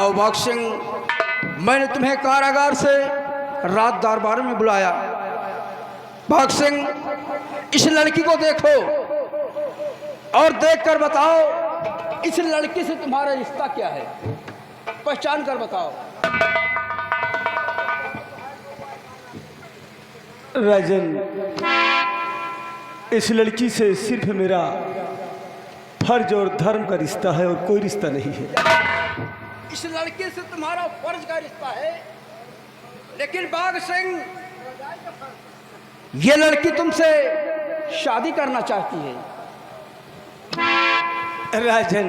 आओ भाग सिंह, मैंने तुम्हें कारागार से रात दरबार में बुलाया। भाग सिंह, इस लड़की को देखो और देखकर बताओ इस लड़की से तुम्हारा रिश्ता क्या है, पहचान कर बताओ। राजन, इस लड़की से सिर्फ मेरा फर्ज और धर्म का रिश्ता है और कोई रिश्ता नहीं है। इस लड़की से तुम्हारा फर्ज का रिश्ता है, लेकिन बाघ सिंह ये लड़की तुमसे शादी करना चाहती है। राजन,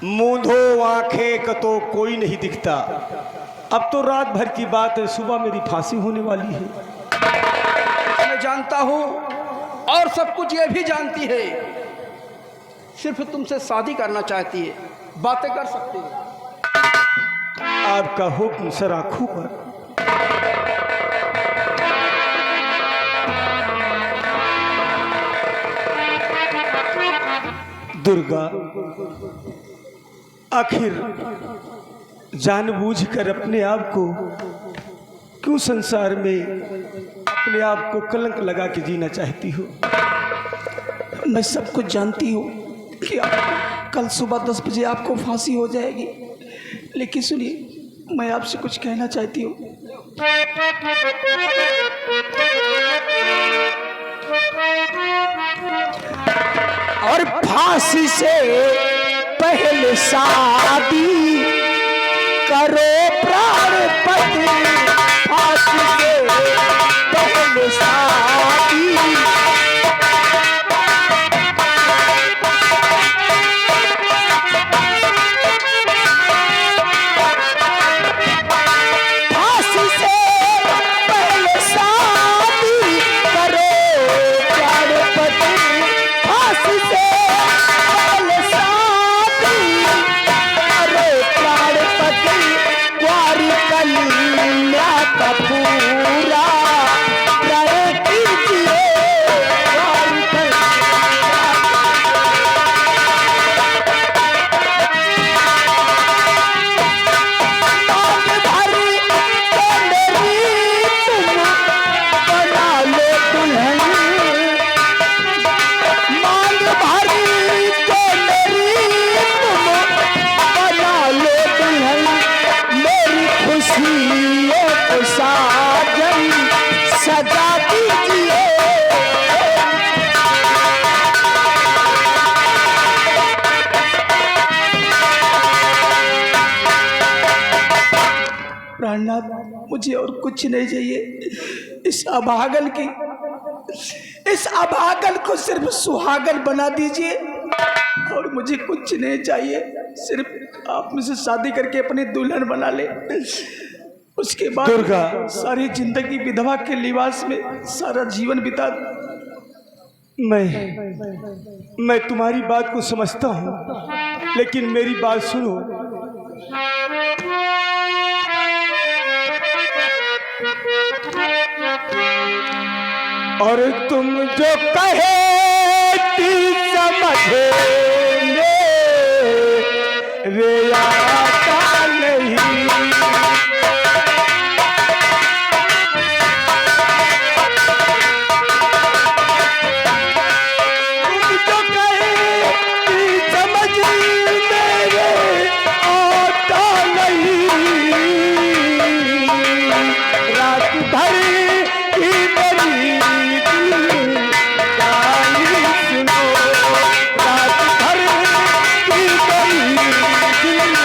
मूंधो आंखें का तो कोई नहीं दिखता। अब तो रात भर की बात है, सुबह मेरी फांसी होने वाली है। मैं जानता हूं और सब कुछ ये भी जानती है, सिर्फ तुमसे शादी करना चाहती है, बातें कर सकती है। आपका हुक्म सर आंखों पर। दुर्गा, आखिर जानबूझकर अपने आप को क्यों संसार में अपने आप को कलंक लगा के जीना चाहती हो? मैं सब कुछ जानती हूँ कि कल सुबह 10 बजे आपको फांसी हो जाएगी, लेकिन सुनिए, मैं आपसे कुछ कहना चाहती हूँ। और फांसी से पहले शादी करो प्राणपति, फांसी से पहले शादी। फांसी से पहले शादी करो प्राणपति, फांसी से पहले शादी करो प्राणपति। कुंवारी कन्या का पूरा प्रण कीजिए, कुंवारी कन्या। मांग भरी तो मेरी तुम बना लो दुल्हन, मांग भरी तो मेरी तुम बना लो दुल्हन। मेरी खुशियों को साजन सजा दीजिए। प्राणनाथ, मुझे और कुछ नहीं चाहिए। इस अभागन को सिर्फ सुहागन बना दीजिए, और मुझे कुछ नहीं चाहिए। सिर्फ आप मुझसे शादी करके अपनी दुल्हन बना ले, उसके बाद दुर्गा, सारी जिंदगी विधवा के लिबास में सारा जीवन बिता। मैं तुम्हारी बात को समझता हूँ, लेकिन मेरी बात सुनो। और तुम जो कहे समझे रे आता नहीं। तुम जो कहे समझ मेरे आता नहीं। रात भर की मेरी दिल गाली सुनो, रात भर की मेरी दिल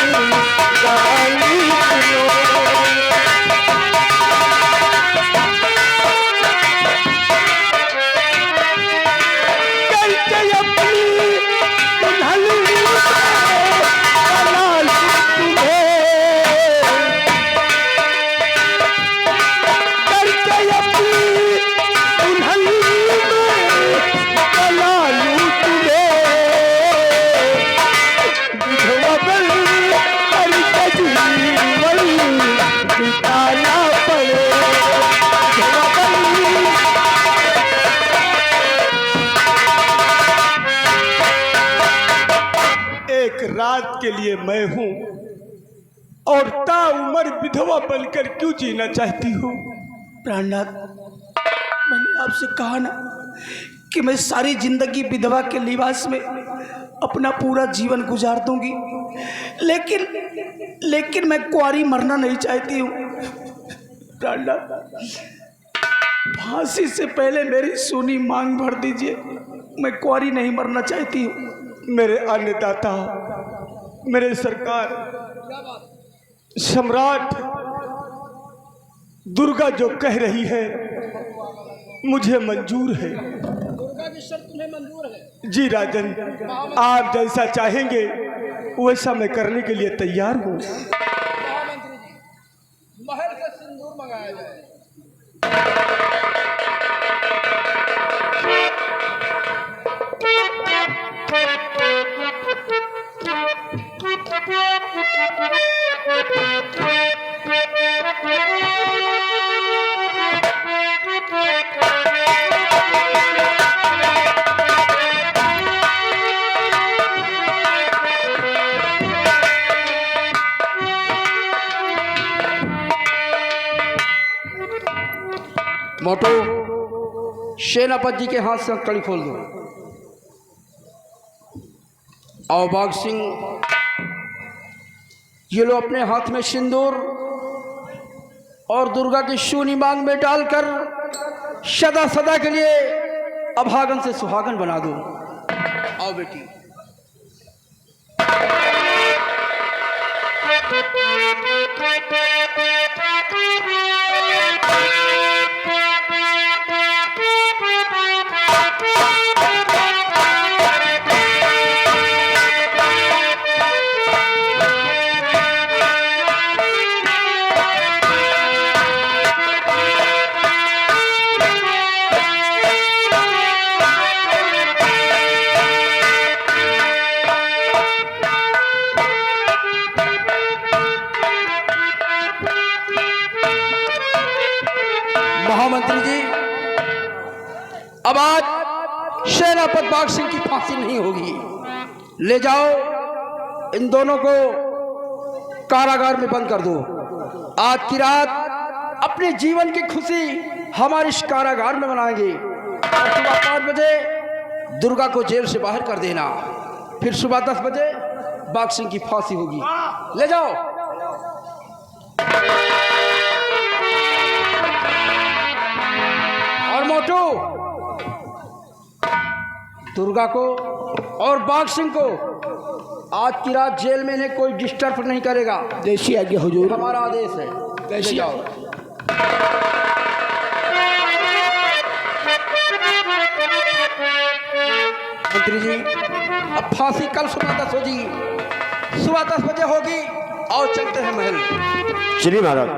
के लिए मैं हूं और ताउम्र विधवा बनकर क्यों जीना चाहती हो? प्राणनाथ, मैंने आपसे कहा ना कि मैं सारी जिंदगी विधवा के लिबास में अपना पूरा जीवन गुजार दूंगी, लेकिन मैं कुंवारी मरना नहीं चाहती हूँ। प्राणनाथ, फांसी से पहले मेरी सोनी मांग भर दीजिए, मैं कुंवारी नहीं मरना चाहती हूँ। मेरे अन्नदाता, मेरे सरकार सम्राट, दुर्गा जो कह रही है मुझे मंजूर है। दुर्गा की शर्त तुम्हें मंजूर है? जी राजन, आप जैसा चाहेंगे वैसा मैं करने के लिए तैयार हूँ। महामंत्री जी, महल से सिंदूर मंगाया जाए। मोटू, सेनापति जी के हाथ से कड़ी खोल दो। और बाघ सिंह, ये लो अपने हाथ में सिंदूर और दुर्गा की शूनी मांग में डालकर सदा सदा के लिए अभागन से सुहागन बना दो। आओ बेटी। महामंत्री जी, अब आज सेनापति बाघ सिंह की फांसी नहीं होगी। ले जाओ, इन दोनों को कारागार में बंद कर दो। आज की रात अपने जीवन की खुशी हमारे इस कारागार में मनाएंगे। और सुबह 5 बजे दुर्गा को जेल से बाहर कर देना, फिर सुबह 10 बजे बाघ सिंह की फांसी होगी। ले जाओ। और मोटू, दुर्गा को और बाघ सिंह को आज की रात जेल में इन्हें कोई डिस्टर्ब नहीं करेगा। जैसी आज्ञा हुजूर। हमारा आदेश है। ले जाओ। मंत्री जी, अब फांसी कल सुबह 10 बजे, सुबह 10 बजे होगी। और चलते हैं महल। चलिए महाराज।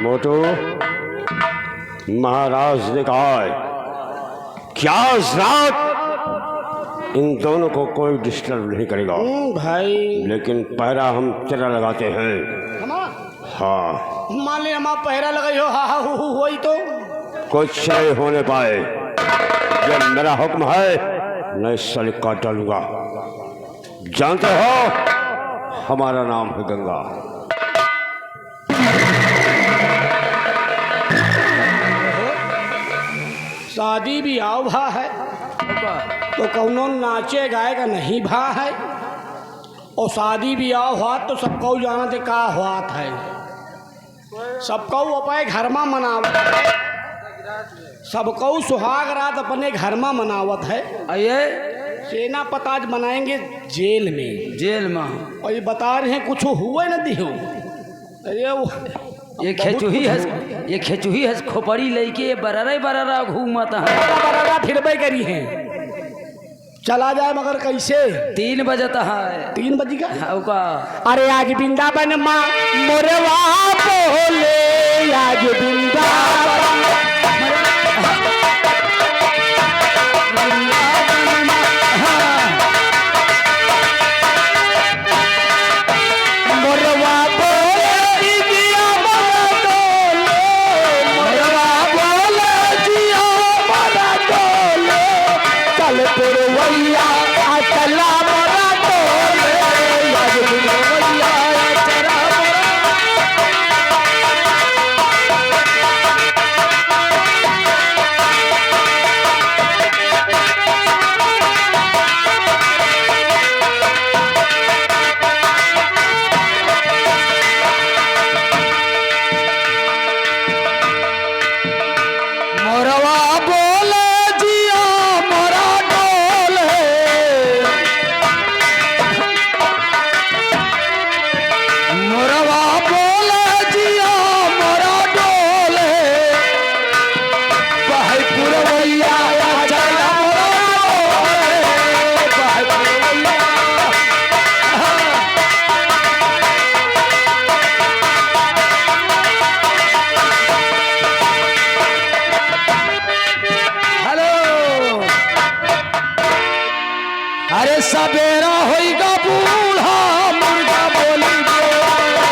मोटू, महाराज ने कहा है क्या इस रात इन दोनों को कोई डिस्टर्ब नहीं करेगा। भाई, लेकिन पहरा हम तेरा लगाते हैं। हाँ, मान ले हम पहरा लगाई हो। हा वही तो कुछ नहीं होने पाए। जब मेरा हुक्म है मैं साले काट डालूंगा। जानते हो हमारा नाम है गंगा। शादी भी आओ भा है तो कौनो नाचे गाएगा नहीं भा है। और शादी भी आओ हुआ तो सबको जाना थे का हुआत है। सबको अपने घर में मनावत है। सबको सुहाग रात अपने घर में मनावत है। आइए। सेना पताज बनाएंगे जेल में। जेल में? और ये बता रहे हैं कुछ हुआ न दिहो। अरे वो ये खेचुही है खोपड़ी लेके बरारा घूमत है। बरारा फिरबे करी है। चला जाए मगर कैसे? 3 बजत है। 3 बजे का? अरे आज वृंदावन माँ मोरवा बोले, आज वृंदावन सवेरा होएगा बूढ़ा मुर्गा बोली बोले।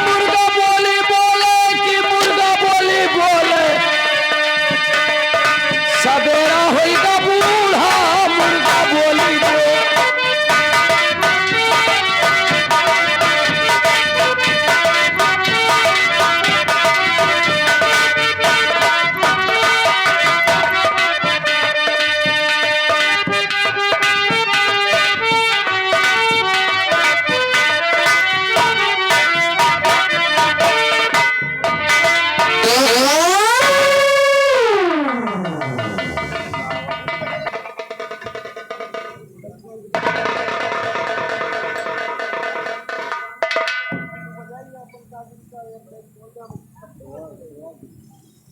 मुर्गा बोली बोले कि मुर्गा बोली बोले, सवेरा होएगा बूढ़ा मुर्गा बोली बोले।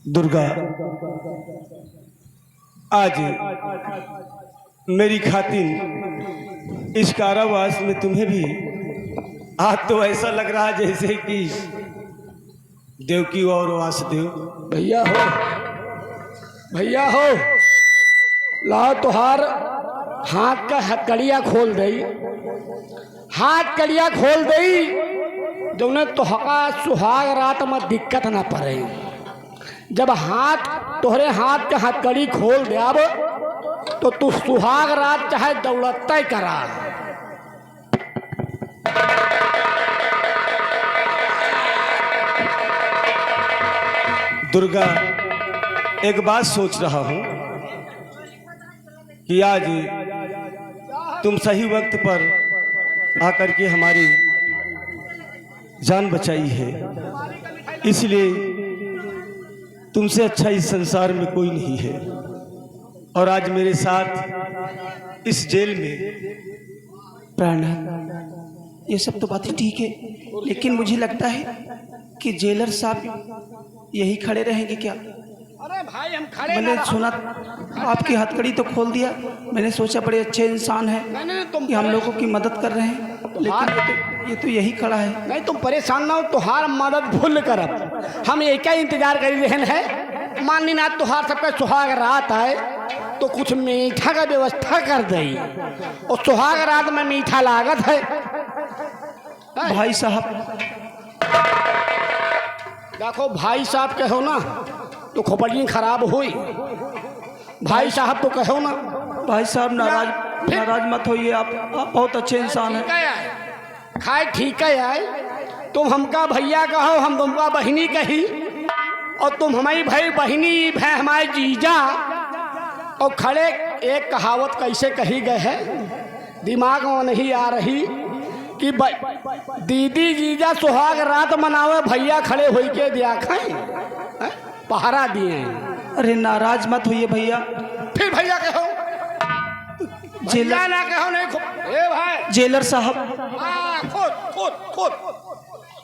दुर्गा, आज मेरी खातिन इस कारावास में तुम्हें भी आज तो ऐसा लग रहा जैसे कि देवकी और वासुदेव। भैया हो, भैया हो, लाओ तुहार हाथ का हथकड़िया खोल दई, हाथ कड़िया खोल दई, जो उन्हें तुहका सुहाग रात में दिक्कत ना पड़े। जब हाथ तोहरे हाथ के हथकड़ी खोल दे अब तो तू सुहाग रात चाहे दौलत तय करा। दुर्गा, एक बात सोच रहा हूं कि आज तुम सही वक्त पर आकर के हमारी जान बचाई है, इसलिए तुमसे अच्छा इस संसार में कोई नहीं है। और आज मेरे साथ इस जेल में प्राणनाथ, ये सब तो बातें ठीक है, लेकिन मुझे लगता है कि जेलर साहब यही खड़े रहेंगे क्या? अरे भाई हम खड़े मैंने सुना आपकी हथकड़ी तो खोल दिया, मैंने सोचा बड़े अच्छे इंसान हैं कि हम लोगों की मदद कर रहे हैं, लेकिन ये तो यही खड़ा है। नहीं तुम परेशान ना हो, तुहार मदद भूल करब। हम एक ही इंतजार कर रहे हैं, मान ली ना तुहार सबका सुहाग रात आए तो कुछ मीठा का व्यवस्था कर दई, और सुहाग रात में मीठा लागत है। भाई साहब, देखो भाई साहब कहो ना तो खोपड़ी खराब हुई, भाई साहब तो कहो ना। भाई साहब नाराज मत होइए, आप बहुत अच्छे इंसान हैं। खाए ठीक है आए, तुम हमका भैया कहो, हम तुमका बहिनी कही, और तुम हमारी भाई बहिनी है हमारे जीजा। और खड़े एक कहावत कैसे कही गए है, दिमाग में नहीं आ रही कि दीदी जीजा सुहाग रात मनावे, भैया खड़े होई के दिया खाए पहरा दिए। अरे नाराज मत होइए भैया। फिर भैया कहो, जेलर ना कहो नहीं ए भाई जेलर साहब,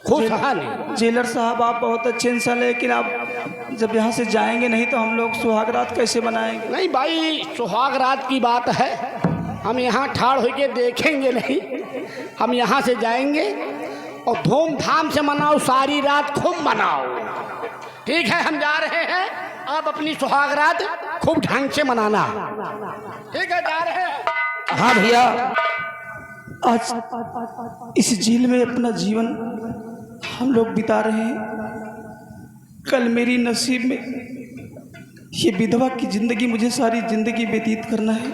खुद जेलर साहब आप बहुत अच्छे इंसान हैं, लेकिन आप जब यहाँ से जाएंगे नहीं तो हम लोग सुहाग रात कैसे बनाएंगे? नहीं भाई, सुहाग रात की बात है, हम यहाँ ठाड़ होके देखेंगे नहीं, हम यहाँ से जाएंगे और धूमधाम से मनाओ, सारी रात खूब मनाओ। ठीक है, हम जा रहे हैं, आप अपनी सुहाग रात खूब ढंग से मनाना। ठीक है, जा रहे हैं। हाँ भैया, आज इस जेल में अपना जीवन हम लोग बिता रहे हैं। कल मेरी नसीब में ये विधवा की जिंदगी, मुझे सारी जिंदगी व्यतीत करना है।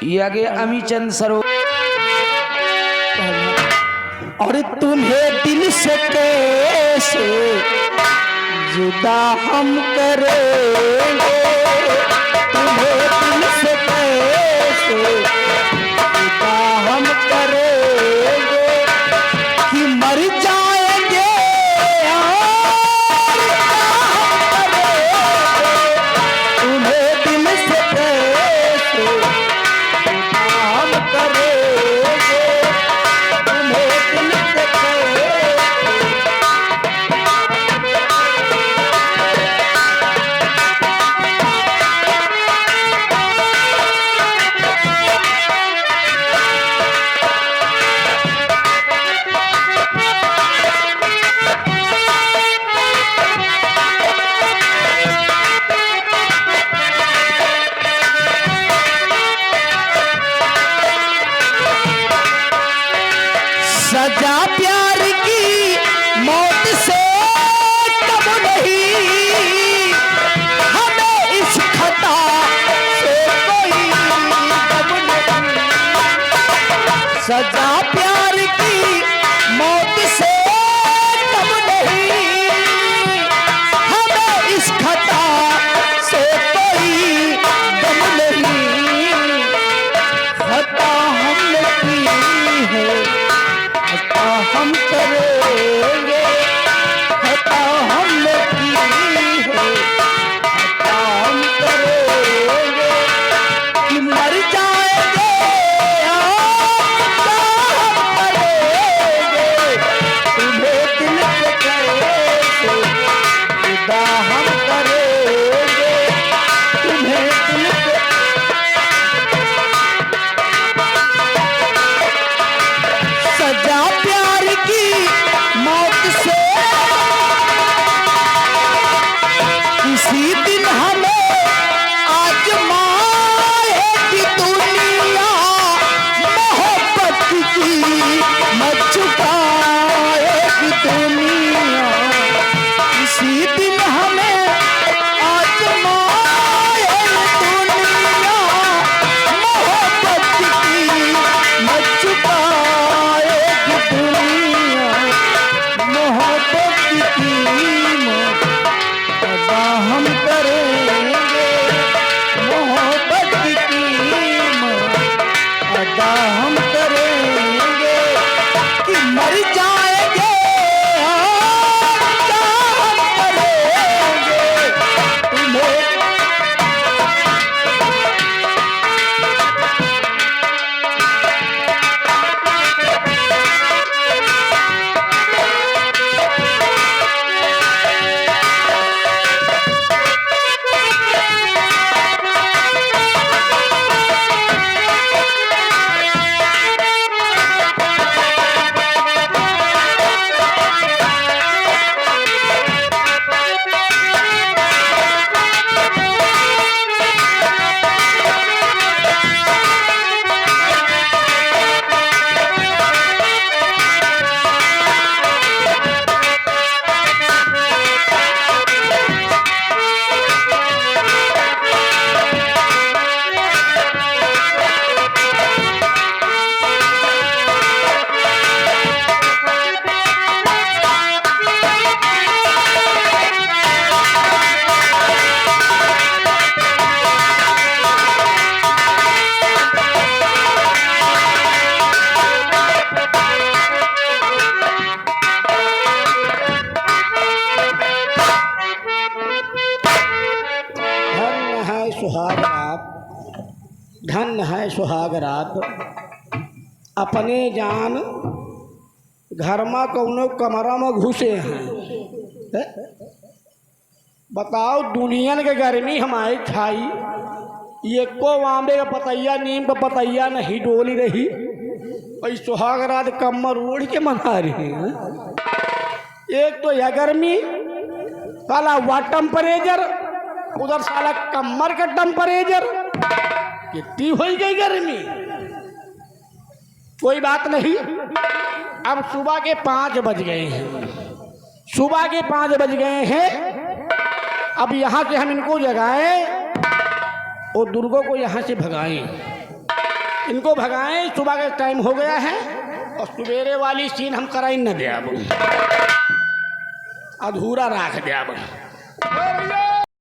ये आगे अमीचंद सरो और तुम्हें दिल से कैसे जुदा हम करेंगे, तुम्हें दिल से कैसे जुदा हम करेंगे कि मर जाएंगे और हम करेंगे, तुम्हें दिल से कैसे जुदा हम करेंगे, तुम्हें दिल से कैसे। सजा प्यार की मौत से कम नहीं, हमें इस खता से कोई गम नहीं। खता हमने की है, खता हम करेंगे, खता हमने की है, खता हम करेंगे कि मर जाएंगे, खता हम करेंगे। तुम्हें दिल के कैसे विदा हम करेंगे, तुम्हें दिल के सजा प्यार की मौत से किसी दिन हमें आजमाएगी दुनिया, मोहब्बत की मत चुकाएगी दुनिया। किसी दिन हमें आजमाएगी दुनिया, मोहब्बत की मत चुकाएगी दुनिया। मोहब्बत की कीमत अदा हम करेंगे, मोहब्बत की कीमत अदा हम करेंगे कि मर जाएंगे, अदा हम करेंगे। तुम्हें सुहाग रात, धन है सुहाग रात। अपने जान घर में कौनो कमरा में घुसे हैं। बताओ दुनियन के गर्मी हमारी छाई, ये को आंबे का पतैया नीम का पतैया नहीं डोली रही, और सुहाग रात कमर ओढ़ के मना रही हैं। एक तो यह गर्मी, साला हुआ टेम्परेचर, उधर साला कमर का टेम्परेचर, कितनी हो गई गर्मी। कोई बात नहीं, अब सुबह के 5 बज गए हैं, सुबह के 5 बज गए हैं। अब यहाँ से हम इनको जगाएं और दुर्गों को यहाँ से भगाएं, इनको भगाएं। सुबह का टाइम हो गया है और सवेरे वाली सीन हम कराई न दे, अब अधूरा रख दे। अब